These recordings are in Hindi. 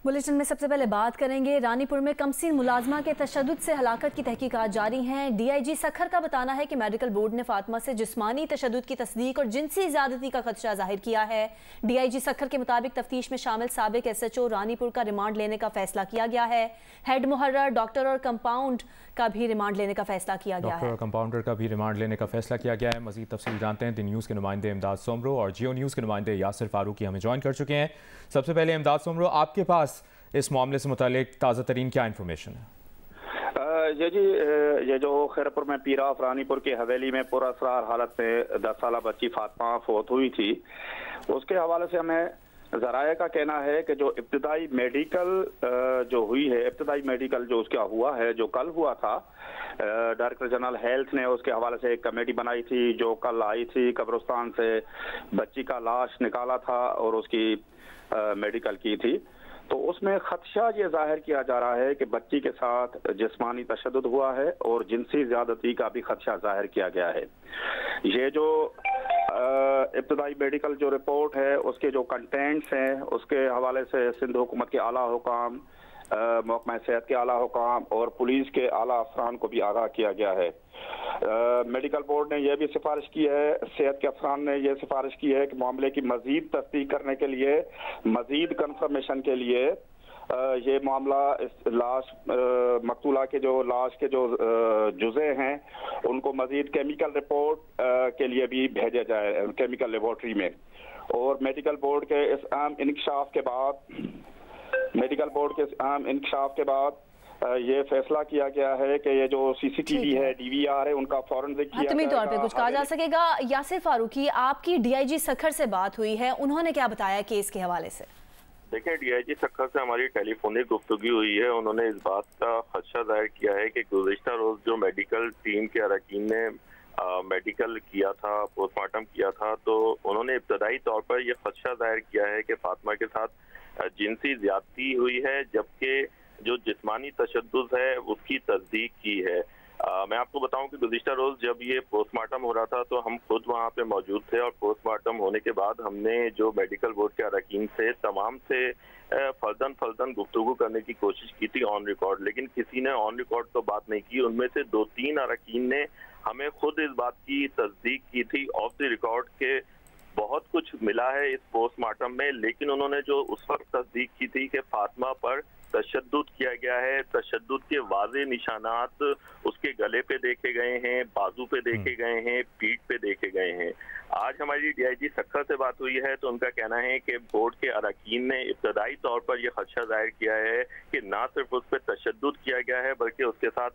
बुलेटिन में सबसे पहले बात करेंगे रानीपुर में कमसीन मुलाजमा के तशद्दुद से हलाकत की तहकीकात जारी हैं। डीआईजी सखर का बताना है कि मेडिकल बोर्ड ने फातिमा से जिस्मानी तशद्दुद की तस्दीक और जिनसी ज्यादती का खदशा जाहिर किया है। डीआईजी सखर के मुताबिक तफ्तीश में शामिल साबिक एसएचओ रानीपुर का रिमांड लेने का फैसला किया गया है। हेड मुहर्रर, डॉक्टर और कंपाउंड का भी रिमांड लेने का फैसला किया गया है। कंपाउंडर का भी रिमांड लेने का फैसला किया गया है। मजीद तफसील जानते हैं। द न्यूज़ के नुमाइंदे इमदाद सोमरो और जियो न्यूज़ के नुमाइंदे यासिर फारूकी हमें ज्वाइन कर चुके हैं। सबसे पहले इमदाद सोमरो, आपके पास इस मामले से मुतालिक ताज़ा तरीन क्या इन्फॉर्मेशन है? ये जो खैरपुर में पीरा रानीपुर की हवेली में पुरअसरार हालत में 10 साल बच्ची फातिमा फौत हुई थी, उसके हवाले से हमें ज़राए का कहना है कि जो इब्तदाई मेडिकल जो हुई है, इब्तदाई मेडिकल जो उसका हुआ है, जो कल हुआ था, डायरेक्टर जनरल हेल्थ ने उसके हवाले से एक कमेटी बनाई थी जो कल आई थी, कब्रिस्तान से बच्ची का लाश निकाला था और उसकी मेडिकल की थी। तो उसमें खदशा ये जाहिर किया जा रहा है कि बच्ची के साथ जिस्मानी तशद्दुद हुआ है और जिनसी ज्यादती का भी खदशा जाहिर किया गया है। ये जो इब्तदाई मेडिकल जो रिपोर्ट है उसके जो कंटेंट्स हैं उसके हवाले से सिंध हुकूमत के आला हुकाम, महकमा सेहत के आला हुकाम और पुलिस के आला अफसरान को भी आगाह किया गया है। मेडिकल बोर्ड ने यह भी सिफारिश की है, सेहत के अफसरान ने यह सिफारिश की है कि मामले की मजीद तस्दीक करने के लिए, मजीद कंफर्मेशन के लिए ये मामला इस लाश मकतूला के जो लाश के जो जुज़े हैं उनको मजीद केमिकल रिपोर्ट के लिए भी भेजा जाए केमिकल लेबोरेटरी में। और मेडिकल बोर्ड के इस अहम इंकशाफ के बाद ये फैसला किया गया है कि ये जो सीसीटीवी है, डीवीआर है, उनका फॉरेंसिक किया हतमी तौर पे कुछ कहा जा सकेगा। यासिर फारूकी, आपकी डीआईजी सखर से बात हुई है, उन्होंने क्या बताया केस के हवाले से? देखिए, डीआईजी सखर से हमारी टेलीफोनिक गुफ्तगू हुई है। उन्होंने इस बात का खदशा जाहिर किया है कि गुज़िश्ता रोज जो मेडिकल टीम के अरकान ने मेडिकल किया था, पोस्टमार्टम किया था, तो उन्होंने इब्तदाई तौर पर यह खदशा जाहिर किया है कि फातिमा के साथ जिनसी ज्यादती हुई है, जबकि जो जिस्मानी तशद्दुद है उसकी तस्दीक की है। मैं आपको बताऊं कि गुज़िश्ता रोज जब ये पोस्टमार्टम हो रहा था तो हम खुद वहाँ पे मौजूद थे और पोस्टमार्टम होने के बाद हमने जो मेडिकल बोर्ड के अरकान से तमाम से फर्दन गुफ्तगू करने की कोशिश की थी ऑन रिकॉर्ड, लेकिन किसी ने ऑन रिकॉर्ड तो बात नहीं की। उनमें से 2-3 अरकान ने हमें खुद इस बात की तस्दीक की थी ऑफ द रिकॉर्ड के बहुत कुछ मिला है इस पोस्टमार्टम में, लेकिन उन्होंने जो उस वक्त तस्दीक की थी कि फातिमा पर तशद्दुद किया गया है, तशद्दुद के वाज़े निशानात उसके गले पे देखे गए हैं, बाजू पे देखे गए हैं, पीठ पे देखे गए हैं। आज हमारी डीआईजी सखर से बात हुई है तो उनका कहना है कि बोर्ड के अरकान ने इब्तदाई तौर पर यह खदशा जाहिर किया है कि ना सिर्फ उस पर तशद्दुद किया गया है बल्कि उसके साथ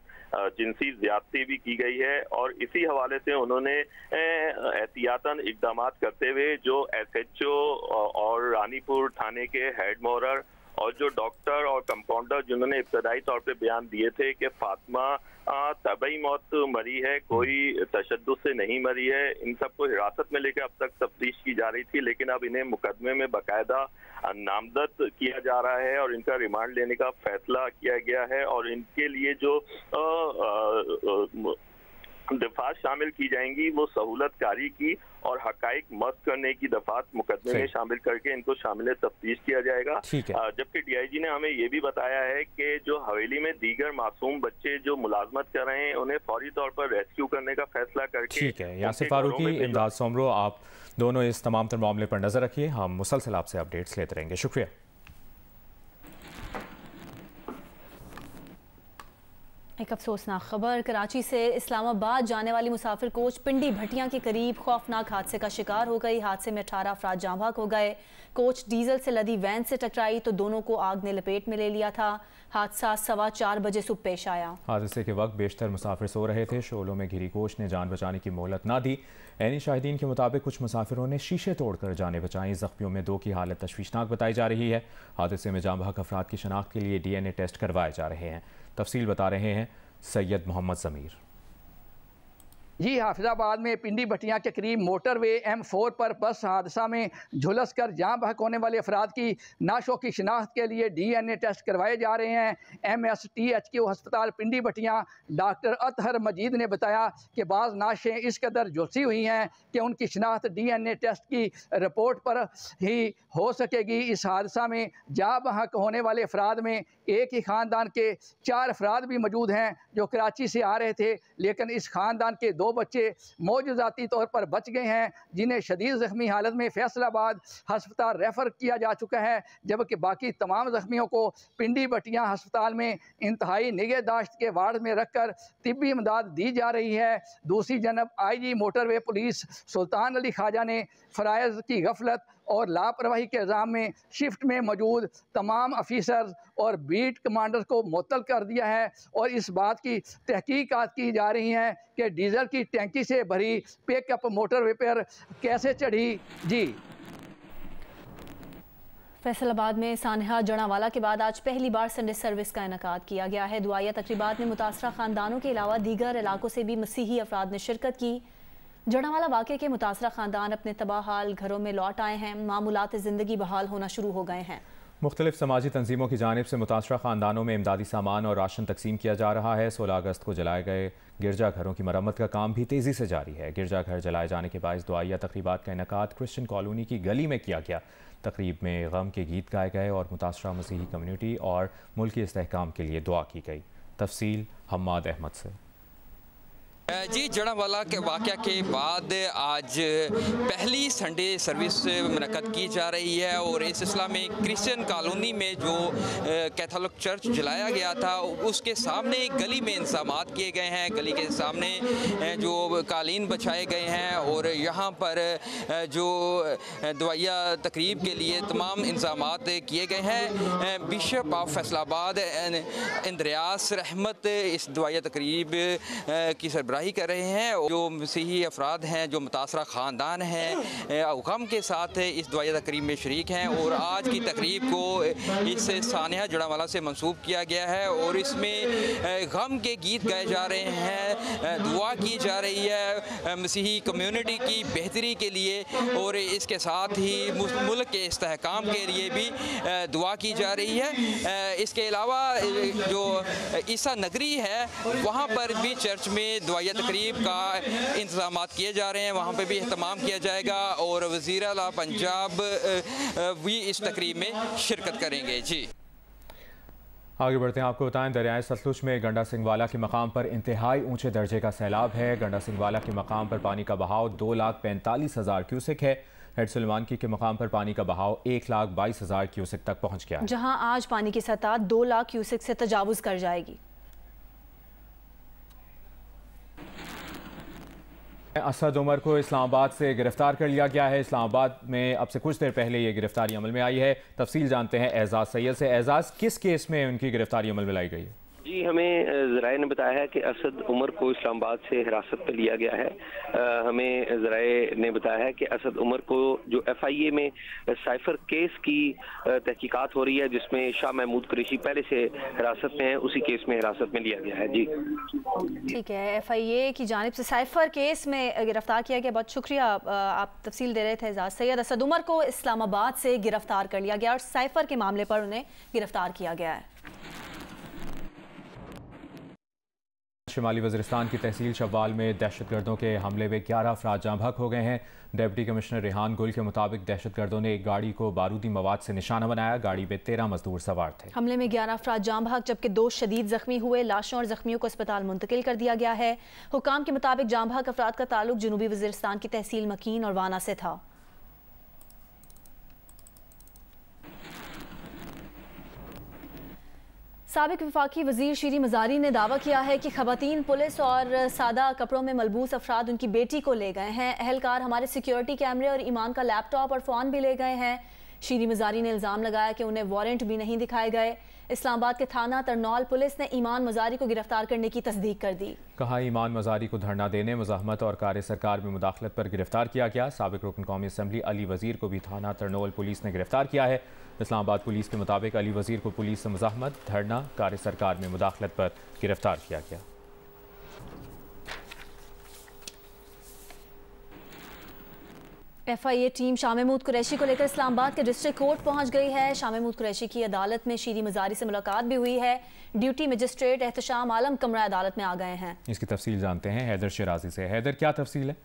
जिनसी ज्यादती भी की गई है। और इसी हवाले से उन्होंने एहतियातन इकदाम करते हुए जो एसएचओ और रानीपुर थाने के हेड मुहर्रर और जो डॉक्टर और कंपाउंडर जिन्होंने इब्तदाई तौर पे बयान दिए थे कि फातिमा तबई मौत मरी है, कोई तशद्दुद से नहीं मरी है, इन सबको हिरासत में लेकर अब तक तफ्तीश की जा रही थी, लेकिन अब इन्हें मुकदमे में बाकायदा नामजद किया जा रहा है और इनका रिमांड लेने का फैसला किया गया है। और इनके लिए जो दफात शामिल की जाएंगी वो सहूलत कारी की और हकाइक मस्त करने की दफात मुकदमे में शामिल करके इनको शामिल तफ्तीश किया जाएगा। जबकि डीआईजी ने हमें ये भी बताया है कि जो हवेली में दीगर मासूम बच्चे जो मुलाजमत कर रहे हैं उन्हें फौरी तौर पर रेस्क्यू करने का फैसला करके। ठीक है, यासिर फारूकी, इमदाद सोमरो, आप दोनों इस तमाम तर मामले पर नजर रखिए, हम मुसलसल आपसे अपडेट्स लेते रहेंगे। शुक्रिया। एक अफसोसनाक खबर, कराची से इस्लामाबाद जाने वाली मुसाफिर कोच पिंडी भटिया के करीब खौफनाक हादसे का शिकार हो गई। हादसे में 18 अफराद जाँ बहक हो गए। कोच डीजल से लदी वैन से टकराई तो दोनों को आग ने लपेट में ले लिया था। हादसा 4:15 बजे सुबह पेश आया। हादसे के वक्त बेशतर मुसाफिर सो रहे थे। शोलों में घिरी कोच ने जान बचाने की मोहलत ना दी। ऐनी शाहिदीन के मुताबिक कुछ मुसाफिरों ने शीशे तोड़कर जाने बचाई। जख्मियों में 2 की हालत तशवीशनाक बताई जा रही है। हादसे में जाँ बहक अफराद की शनाख्त के लिए DNA टेस्ट करवाए जा रहे हैं। तफसील बता रहे हैं सैयद मोहम्मद ज़मीर। जी, हाफिजाबाद में पिंडी भटियां के करीब मोटरवे M4 पर बस हादसा में झुलस कर जान बहक होने वाले अफराद की नाशों की शिनाख्त के लिए DNA टेस्ट करवाए जा रहे हैं। MSTHQ अस्पताल पिंडी भटियां डॉक्टर अतहर मजीद ने बताया कि बाज़ नाशें इस कदर झुलसी हुई हैं कि उनकी शिनाख्त DNA टेस्ट की रिपोर्ट पर ही हो सकेगी। इस हादसा में जान बहक होने वाले अफराद में एक ही ख़ानदान के 4 अफराद भी मौजूद हैं जो कराची से आ रहे थे, लेकिन इस ख़ानदान के 2 बच्चे मौजूदाती तौर पर बच गए हैं, जिन्हें शदीद ज़ख्मी हालत में फैसलाबाद हस्पताल रेफ़र किया जा चुका है, जबकि बाकी तमाम ज़ख्मियों को पिंडी भटियां हस्पताल में इंतहाई निगहदाश्त के वार्ड में रखकर तिब्बी इमदाद दी जा रही है। दूसरी जानब IG मोटरवे पुलिस सुल्तान अली ख्वाजा ने फ़राइज़ की गफलत और लापरवाही के इल्ज़ाम में शिफ्ट में मौजूद तमाम ऑफिसर्स और बीट कमांडर को मुअत्तल कर दिया है और इस बात की तहकीकात की जा रही हैं कि डीजल की टैंकी से भरी पिकअप मोटरवे पर कैसे चढ़ी। जी, फैसलाबाद में सानहा जड़ावाला के बाद आज पहली बार संडे सर्विस का इनेकाद किया गया है। दुआया तकरीबात में मुतासरा ख़ानदानों के अलावा दीगर इलाकों से भी मसीही अफराद ने शिरकत की। जड़ावाला वाक़े के मुतासरा ख़ानदान अपने तबाहाल घरों में लौट आए हैं। मामूलात ज़िंदगी बहाल होना शुरू हो गए हैं। मुख्तलिफ समाजी तंजीमों की जानिब से मुतासरा ख़ानदानों में इमदादी सामान और राशन तकसीम किया जा रहा है। 16 अगस्त को जलाए गए गिरजा घरों की मरम्मत का काम भी तेज़ी से जारी है। गिरजा घर जलाए जाने के बायस दुआया तकरीबात का इनेकाद क्रिश्चियन कॉलोनी की गली में किया गया। तकरीब में गम के गीत गाए गए और मुतासरा मसीही कम्यूनिटी और मुल्की इस्तेहकाम के लिए दुआ की गई। तफसील हम्माद अहमद से। जी, जड़ावाला के वाक़या के बाद आज पहली संडे सर्विस मुनक़्क़द की जा रही है और इस सिलसिला में क्रिश्चियन कॉलोनी में जो कैथोलिक चर्च जलाया गया था उसके सामने गली में इंतज़ामात किए गए हैं। गली के सामने जो कालीन बिछाए गए हैं और यहाँ पर जो दुआया तकरीब के लिए तमाम इंतज़ामात किए गए हैं। बिशप ऑफ फैसलाबाद इंद्रियास रहमत इस दुआया तकरीब की सरबराही कर रहे हैं। जो मसीही अफराद हैं, जो मुतासरा ख़ानदान हैं, गम के साथ इस दुआया तकरीब में शरीक हैं और आज की तकरीब को इस सानहा जड़ावाला से मंसूब किया गया है और इसमें गम के गीत गाए जा रहे हैं, दुआ की जा रही है मसीही कम्यूनिटी की बेहतरी के लिए और इसके साथ ही मुल्क के इस्तेहकाम के लिए भी दुआ की जा रही है। इसके अलावा जो ईसा नगरी है वहाँ पर भी चर्च में दुआया तकरीब का इंतज़ामात किए जा रहे हैं, वहाँ पे भी एहतमाम किया जाएगा और वज़ीर आला पंजाब भी इस तकरीब में शिरकत करेंगे। जी, आगे बढ़ते हैं। आपको बताएं, दरियाए सतलुज में गंडा सिंहवाला के मकाम पर इंतहाई ऊंचे दर्जे का सैलाब है। गंडा सिंहवाला के मकाम पर पानी का बहाव 2,45,000 क्यूसेक है। हेड सुलेमानकी के मकाम पर पानी का बहाव 1,22,000 क्यूसेक तक पहुँच गया है, जहाँ आज पानी की सतह 2 लाख क्यूसेक से तजावुज़ कर जाएगी। असद उमर को इस्लामाबाद से गिरफ्तार कर लिया गया है। इस्लामाबाद में अब से कुछ देर पहले ये गिरफ्तारी अमल में आई है। तफसील जानते हैं एजाज सैयद से। एजाज, किस केस में उनकी गिरफ्तारी अमल में लाई गई है? जी, हमें ज़राए ने बताया है कि असद उमर को इस्लामाबाद से हिरासत पर लिया गया है। हमें ज़राए ने बताया है कि असद उमर को जो FIA में साइफर केस की तहकीकात हो रही है जिसमें शाह महमूद कुरैशी पहले से हिरासत में है, उसी केस में हिरासत में लिया गया है। जी ठीक है, FIA की जानिब से साइफर केस में गिरफ्तार किया गया। बहुत शुक्रिया, आप तफसील दे रहे थे एजाज सैयद। असद उमर को इस्लामाबाद से गिरफ्तार कर लिया गया और साइफर के मामले पर उन्हें गिरफ्तार किया गया है। शिमाली वज़ीरिस्तान की तहसील शव्वाल में दहशतगर्दों के हमले में 11 अफराद जाँ बहक हो गए हैं। डिप्टी कमिश्नर रेहान गुल के मुताबिक दहशतगर्दों ने एक गाड़ी को बारूदी मवाद से निशाना बनाया। गाड़ी में 13 मजदूर सवार थे। हमले में 11 अफराद जाँ बहक जबकि 2 शदीद जख्मी हुए। लाशों और जख्मियों को अस्पताल मुंतकिल कर दिया गया है। हुकाम के मुताबिक जाँ बहक अफराद का ताल्लुक जनूबी वज़ीरिस्तान की तहसील मकीन और वाना से था। साबिक वफाकी वजीर शीरी मजारी ने दावा किया है कि खवातीन पुलिस और सादा कपड़ों में मलबूस अफराद उनकी बेटी को ले गए हैं। अहलकार हमारे सिक्योरिटी कैमरे और ईमान का लैपटॉप और फ़ोन भी ले गए हैं। शीरी मजारी ने इल्ज़ाम लगाया कि उन्हें वारंट भी नहीं दिखाए गए। इस्लामाबाद के थाना तरनौल पुलिस ने ईमान मजारी को गिरफ्तार करने की तस्दीक कर दी। कहा, ईमान मजारी को धरना देने, मुज़ाहमत और कार्य सरकार में मुदाखलत पर गिरफ्तार किया गया। साबिक रुकन कौमी असम्बली अली वज़ीर को भी थाना तरनौल पुलिस ने गिरफ्तार किया है। इस्लामाबाद पुलिस के मुताबिक अली वज़ीर को पुलिस से मुज़ाहमत, धरना, कार्य सरकार में मुदाखलत पर गिरफ्तार किया गया। FIA टीम शाह महमूद कुरैशी को लेकर इस्लामाबाद के डिस्ट्रिक्ट कोर्ट पहुंच गई है। शाह महमूद कुरैशी की अदालत में शीरी मजारी से मुलाकात भी हुई है। ड्यूटी मजिस्ट्रेट एहतशाम आलम कमरा अदालत में आ गए हैं। इसकी तफसील जानते हैं हैदर शिराजी से। हैदर, क्या तफसील है?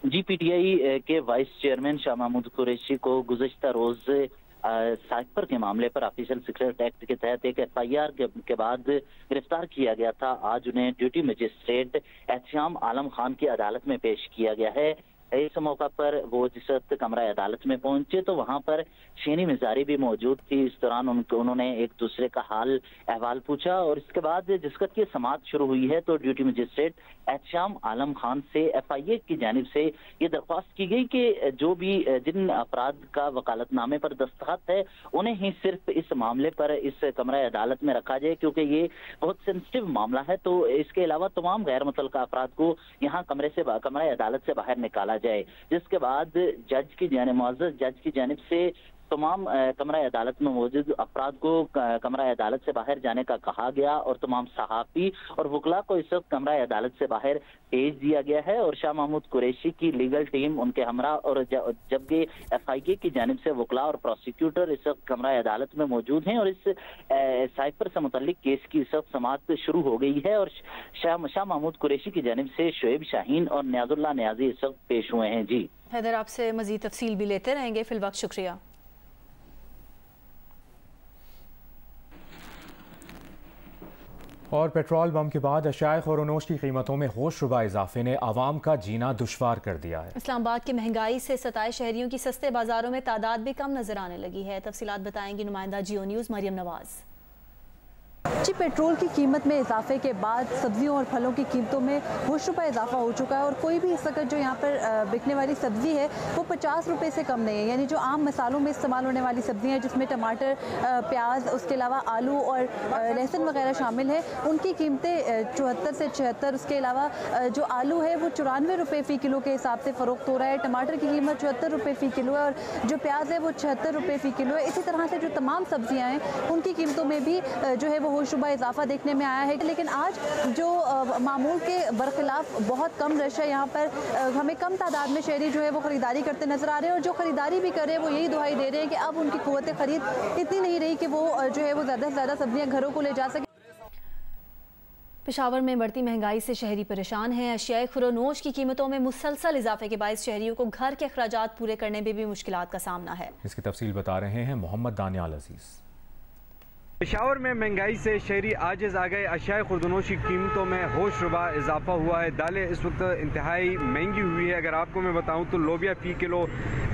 जी, PTI के वाइस चेयरमैन शाह महमूद कुरैशी को गुज़श्ता रोज साइफर के मामले पर ऑफिशियल सीक्रेट एक्ट के तहत एक FIR के बाद गिरफ्तार किया गया था। आज उन्हें ड्यूटी मजिस्ट्रेट एहतशाम आलम खान की अदालत में पेश किया गया है। इस मौका पर वो जिस वक्त कमरा अदालत में पहुंचे तो वहां पर शीनी मिजारी भी मौजूद थी। इस दौरान उन्होंने एक दूसरे का हाल अहवाल पूछा और इसके बाद जिस वक्त ये समाअत शुरू हुई है तो ड्यूटी मजिस्ट्रेट एहतशाम आलम खान से FIA की जानिब से ये दरख्वास्त की गई कि जो भी जिन अपराध का वकालतनामे पर दस्तखत है उन्हें ही सिर्फ इस मामले पर इस कमरा अदालत में रखा जाए, क्योंकि ये बहुत सेंसिटिव मामला है। तो इसके अलावा तमाम गैर मुतल्लका अपराध को यहाँ कमरा अदालत से बाहर निकाला जाए। जिसके बाद जज की जानिब से तमाम कमरा अदालत में मौजूद अफराद को कमरा अदालत से बाहर जाने का कहा गया और तमाम सहाफ़ी और वकला को इस वक्त कमरा अदालत से बाहर भेज दिया गया है। और शाह महमूद कुरैशी की लीगल टीम उनके हमरा और जबकि FIA की जानिब से वकला और प्रोसिक्यूटर इस वक्त कमरा अदालत में मौजूद हैं और इस साइफर से मुतल्लिक केस की इस वक्त समाअत शुरू हो गई है। और शाह महमूद कुरैशी की जानिब से शुएब शाहीन और नियाजुल्लाह नियाजी इस वक्त पेश हुए हैं। जी हैदर, आपसे मजीद तफसील भी लेते रहेंगे। फिल वक्त शुक्रिया। और पेट्रोल बम के बाद अशिया ख़ुरनोश की कीमतों में होशरुबा इजाफे ने आवाम का जीना दुश्वार कर दिया है। इस्लामाबाद की महंगाई से सताए शहरियों की सस्ते बाजारों में तादाद भी कम नजर आने लगी है। तफसीलात बताएंगी नुमाइंदा जियो न्यूज़ मरियम नवाज। जी, पेट्रोल की कीमत में इजाफे के बाद सब्जियों और फलों की कीमतों में होशरुबा इजाफा हो चुका है और कोई भी इस वक्त जो यहाँ पर बिकने वाली सब्जी है वो 50 रुपये से कम नहीं है। यानी जो आम मसालों में इस्तेमाल होने वाली सब्जियाँ हैं जिसमें टमाटर, प्याज, उसके अलावा आलू और लहसुन वगैरह शामिल है, उनकी कीमतें 74 से 76। उसके अलावा जो आलू है वो 94 रुपये फ़ी किलो के हिसाब से फ़रोख्त हो रहा है। टमाटर की कीमत 74 रुपये फ़ी किलो है और जो प्याज है वो 76 रुपये फ़ी किलो है। इसी तरह से जो तमाम सब्जियाँ हैं उनकी कीमतों में भी जो है वो होशरुबा इजाफा देखने में आया है। लेकिन आज जो मामूल के बरखिलाफ बहुत कम रश है यहाँ पर, हमें कम तादाद में शहरी जो है वो ख़रीदारी करते नजर आ रहे हैं और जो ख़रीदारी भी कर रहे हैं वो यही दुहाई दे रहे हैं कि अब उनकी क़ुव्वत ख़रीद इतनी नहीं रही कि वो जो है वो ज़्यादा से ज़्यादा सब्जियाँ घरों को ले जा सके। पेशावर में बढ़ती महंगाई से शहरी परेशान हैं। अशिया ख़ुरनोश की कीमतों में मुसलसल इजाफे के बायस शहरियों को घर के अखराजात पूरे करने में भी मुश्किलात का सामना है। इसकी तफसील बता रहे हैं मोहम्मद दानियाल अजीज़। पेशावर में महंगाई से शहरी आजिज़ आ गए। अशिया ख़ुरनोश की कीमतों में होशरुबा इजाफा हुआ है। दालें इस वक्त इंतहाई महंगी हुई है। अगर आपको मैं बताऊं तो लोबिया फ़ी किलो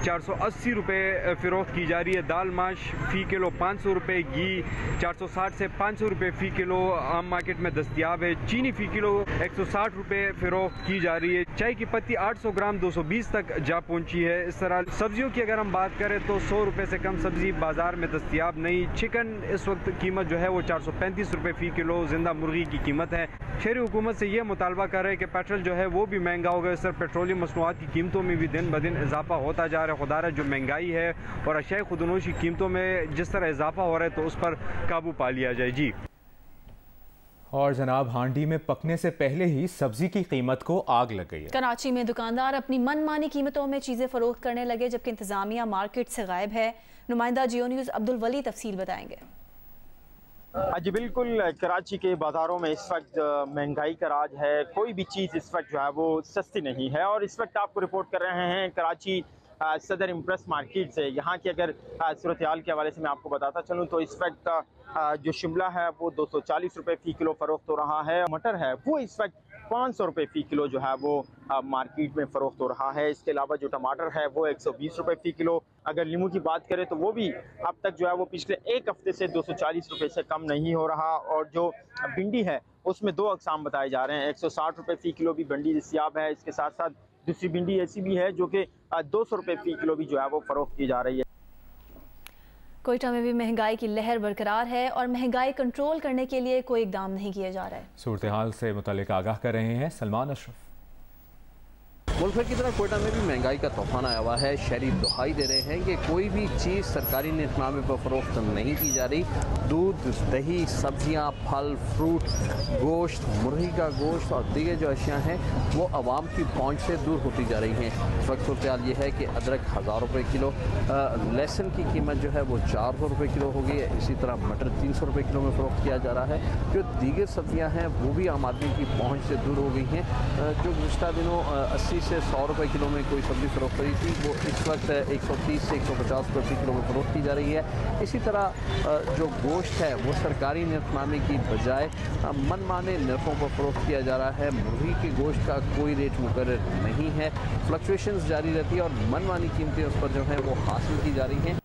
480 रुपये फ़रोख्त की जा रही है। दाल माश फ़ी किलो 500 रुपये, घी 460 से 500 रुपये फ़ी किलो आम मार्केट में दस्तियाब है। चीनी फ़ी किलो 160 रुपये फ़रोख्त की जा रही है। चाय की पत्ती 800 ग्राम 220 तक जा पहुंची है। इस तरह सब्जियों की अगर हम बात करें तो 100 रुपये से कम सब्जी बाजार में दस्तियाब नहीं। चिकन इस वक्त कीमत जो है वो 435 रुपये फ़ी किलो जिंदा मुर्गी की कीमत है। शहरी हुकूमत से यह मुतालबा कर रहे हैं कि पेट्रोल जो है वो भी महंगा हो गया। इस तरह पेट्रोलियम मसनूआत की कीमतों में भी दिन ब दिन इजाफा होता जा रहा है। खुदारा जो महंगाई है और अशिया ख़ुरनोश की कीमतों में जिस तरह इजाफा हो रहा है तो उस पर काबू पा लिया जाए। जी और जनाब, हांडी में पकने से पहले ही सब्जी की कीमत को आग लग गई है। कराची में दुकानदार अपनी मनमानी कीमतों में चीजें फरोख्त करने लगे जबकि इंतजामिया मार्केट से गायब है। नुमाइंदा जियो न्यूज़ अब्दुल वली तफसील बताएंगे। जी बिल्कुल, कराची के बाज़ारों में इस वक्त महंगाई का राज है। कोई भी चीज़ इस वक्त जो है वो सस्ती नहीं है। और इस वक्त आपको रिपोर्ट कर रहे हैं कराची सदर इम्प्रेस मार्केट से। यहाँ की अगर सूरत हाल के हवाले से मैं आपको बताता चलूँ तो इस वक्त जो शिमला है वो 240 रुपये फ़ी किलो फ़रोख्त हो रहा है। मटर है वो इस वक्त 500 रुपये फ़ी किलो जो है वो मार्केट में फ़रोख्त हो रहा है। इसके अलावा जो टमाटर है वो 120 रुपये फ़ी किलो। अगर नींबू की बात करें तो वो भी अब तक जो है वो पिछले एक हफ्ते से 240 रुपये से कम नहीं हो रहा। और जो भिंडी है उसमें दो अक़साम बताए जा रहे हैं। 160 रुपये फ़ी किलो भी भिंडी दस्तियाब है। इसके साथ साथ दूसरी भिंडी ऐसी भी है जो कि 200 रुपये फ़ी किलो भी जो है वो फ़रोख्त की जा रही है। कोयटा में भी महंगाई की लहर बरकरार है और महंगाई कंट्रोल करने के लिए कोई इकदाम नहीं किया जा रहा है। सूरत हाल से मुतल्लिक आगाह कर रहे हैं सलमान अशरफ। मुल्क की तरह कोयटा में भी महंगाई का तूफान आया हुआ है। शहरी दुहाई दे रहे हैं कि कोई भी चीज़ सरकारी निज़ामे पर फ़रोख्त नहीं की जा रही। दूध, दही, सब्जियां, फल, फ्रूट, गोश्त, मुर्गी का गोश्त और दीगर जो अशिया हैं वो आवाम की पहुंच से दूर होती जा रही हैं। इस वक्त सूरत हाल ये है कि अदरक 1000 रुपये किलो, लहसुन की कीमत जो है वो 400 रुपये किलो हो गई है। इसी तरह मटर 300 रुपये किलो में फ़रोख्त किया जा रहा है। जो दीगर सब्जियाँ हैं वो भी आम आदमी की पहुँच से दूर हो गई हैं। जो गुज़श्ता दिनों 80 से 100 रुपये किलो में कोई सब्ज़ी फ़रोख्त करी थी वो इस वक्त 130 से 150 रुपये किलो में फ़रोख्त की जा रही है। इसी तरह जो गोश्त है वो सरकारी निर्खनामे की बजाय मनमाने नरफों पर फ़रोख्त किया जा रहा है। मुर्गी के गोश्त का कोई रेट मुकर्रर नहीं है। फ्लक्चुएशंस जारी रहती है और मनमानी कीमतें उस पर जो है वो हासिल की जा रही हैं।